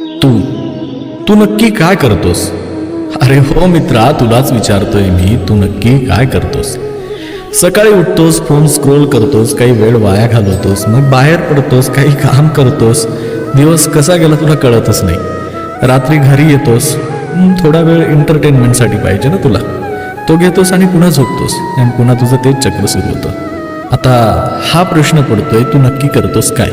तू नक्की काय करतोस? अरे हो मित्रा, तुलाच विचारतोय मी, तू नक्की काय करतोस? सकाळी उठतोस, फोन स्क्रोल करतोस, काही वेळ वाया घालवतोस, मग बाहेर पडतोस, काही काम करतोस, दिवस कसा गेला तुला कळतच नाही. रात्री घरी येतोस, थोडा वेळ एंटरटेनमेंटसाठी पाहिजे ना तुला, तो घेतोस आणि पुन्हा झोपतोस आणि पुन्हा तुझं तेच चक्र सुरू होतं. आता हा प्रश्न पडतोय, तू नक्की करतोस काय?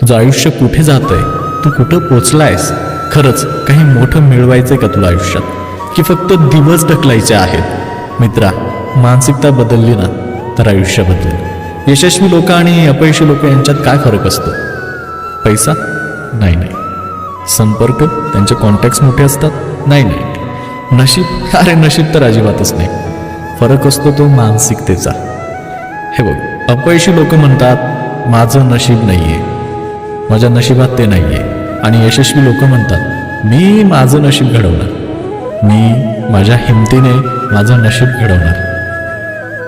तुझं आयुष्य कुठे जातंय? तू कुठं पोचलायस? खरंच काही मोठं मिळवायचंय का तुला आयुष्यात, की फक्त दिवस ढकलायचे आहेत? मित्रा, मानसिकता बदलली ना तर आयुष्य बदलेल. यशस्वी लोक आणि अपयशी लोक यांच्यात काय फरक असतो? पैसा? नाही. संपर्क? त्यांचे कॉन्टॅक्ट्स मोठे असतात? नाही. नशीब? अरे नशीब तर अजिबातच नाही. फरक असतो तो मानसिकतेचा. हे बघ, अपयशी लोक म्हणतात माझं नशीब नाहीये, माझ्या नशिबात ते नाहीये. आणि यशस्वी लोक म्हणतात मी माझं नशीब घडवणार, मी माझ्या हिमतीने माझं नशीब घडवणार.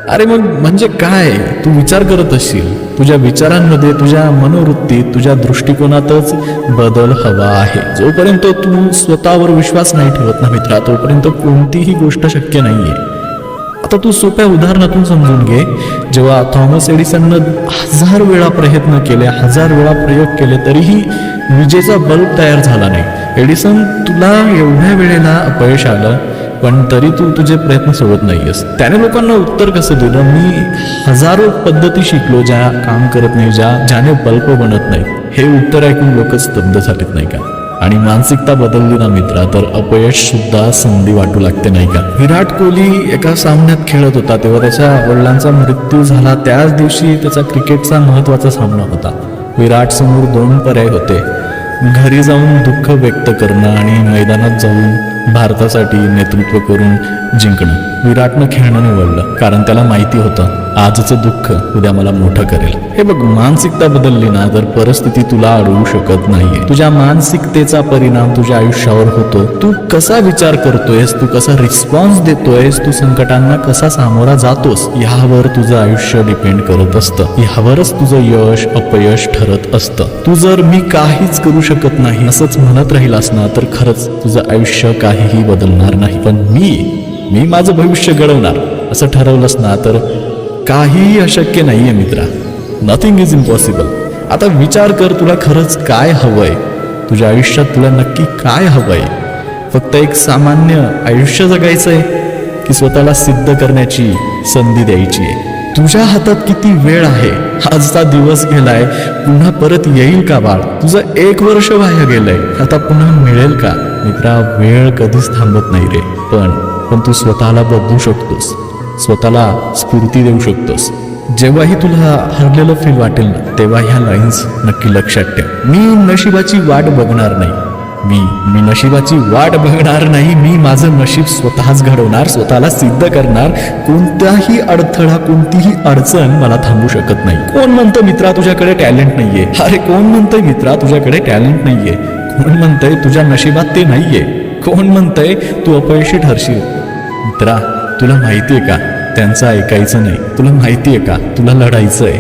अरे मग म्हणजे काय? तू विचार करत असशील, तुझ्या विचारांमध्ये, तुझ्या मनोवृत्तीत, तुझ्या दृष्टिकोनातच बदल हवा आहे. जोपर्यंत तू स्वतःवर विश्वास नाही ठेवत ना मित्रा, तोपर्यंत कोणतीही गोष्ट शक्य नाहीये. आता तू सोप्या उदाहरणातून समजून घे. जेव्हा थॉमस एडिसननं 1000 वेळा प्रयत्न केले, 1000 वेळा प्रयोग केले, तरीही विजेचा बल्ब तयार झाला नाही. एडिसन, तुला एवढ्या वेळेला अपयश आलं, पण तरी तू तुझे प्रयत्न सोडत नाहीयेस. त्याने लोकांना उत्तर कसं दिलं? मी हजारो पद्धती शिकलो ज्या काम करत नाही, ज्याने बल्ब बनत नाही. हे उत्तर ऐकून लोक स्तब्ध झालेत नाही का? आणि मानसिकता बदलली ना मित्रा तर अपयश सुद्धा संधी वाटू लागते नाही का? विराट कोहली एका सामन्यात खेळत होता, तेव्हा त्याच्या वडिलांचा मृत्यू झाला. त्याच दिवशी त्याचा क्रिकेटचा महत्वाचा सामना होता. विराट समोर 2 पर्याय होते, घरी जाऊन दुःख व्यक्त करणं आणि मैदानात जाऊन भारतासाठी नेतृत्व करून जिंकणं. विराटनं खेळणं निवडलं, कारण त्याला माहिती होतं आजचं दुःख उद्या मला मोठं करेल. हे बघ, मानसिकता बदलली ना तर परिस्थिती तुला अडवू शकत नाहीये. तुझ्या मानसिकतेचा परिणाम तुझ्या आयुष्यावर होतो. तू कसा विचार करतोयस, तू कसा रिस्पॉन्स देतोयस, तू संकटांना कसा सामोरा जातोस, ह्यावर तुझं आयुष्य डिपेंड करत असतं. ह्यावरच तुझं यश अपयश ठरत असतं. तू जर मी काहीच करू शकत नाही असंच म्हणत राहिलास ना तर खरंच तुझं आयुष्य काहीही बदलणार नाही. पण मी माझं भविष्य घडवणार असं ठरवलंस ना तर काहीही अशक्य नाहीये मित्रा. Nothing is impossible. आता विचार कर, तुला खरंच काय हवंय? तुझ्या आयुष्यात तुला नक्की काय हवंय? फक्त एक सामान्य आयुष्य जगायचंय, की स्वतःला सिद्ध करण्याची संधी द्यायची आहे? तुझ्या हातात किती वेळ आहे? आजचा दिवस गेलाय, पुन्हा परत येईल का बाळ? तुझं 1 वर्ष वाया गेलंय, आता पुन्हा मिळेल का? मित्रा, वेळ कधीच थांबत नाही रे. पण तू स्वतःला बदलू शकतोस, स्वतःला स्फूर्ती देऊ शकतोस. जेव्हाही तुला हरलेलं फील वाटेल ना, तेव्हा ह्या लाईन्स नक्की लक्षात ठेव. मी नशिबाची वाट बघणार नाही, मी नशिबाची वाट बघणार नाही. मी माझं नशीब स्वतःच घडवणार, स्वतःला सिद्ध करणार. कोणताही अडथळा, कोणतीही अडचण मला थांबू शकत नाही. कोण म्हणतं मित्रा तुझ्याकडे टॅलेंट नाहीये? अरे कोण म्हणतंय मित्रा तुझ्याकडे टॅलेंट नाहीये? कोण म्हणतंय तुझ्या नशिबात ते नाहीये? कोण म्हणतंय तू अपयशी ठरशील? मित्रा, तुला माहितीये का त्यांचं ऐकायचं नाही? तुला माहितीये का तुला लढायचंय?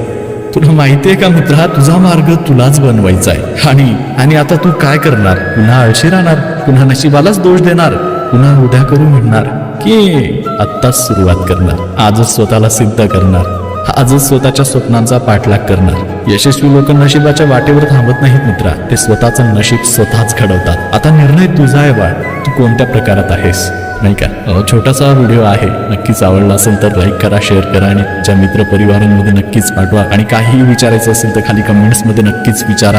तुला माहितीये का मित्रा तुझा मार्ग तुलाच बनवायचा आहे? आणि आता तू काय करणार? पुन्हा आळशी राहणार, पुन्हा नशिबालाच दोष देणार, पुन्हा उद्या करू म्हणणार, की आत्ताच सुरुवात करणार, आजच स्वतःला सिद्ध करणार, आजच स्वतःच्या स्वप्नांचा पाठलाग करणार? यशस्वी लोक नशिबाच्या वाटेवर थांबत नाहीत मित्रा, ते स्वतःचं नशीब स्वतःच घडवतात. आता निर्णय तुझा आहे बाळ, तू कोणत्या प्रकारात आहेस नाही का? छोटासा व्हिडिओ आहे, नक्कीच आवडला असेल तर लाईक करा, शेअर करा आणि तुमच्या मित्र परिवारांमध्ये नक्कीच पाठवा. आणि काहीही विचारायचं असेल तर खाली कमेंट्समध्ये नक्कीच विचारा.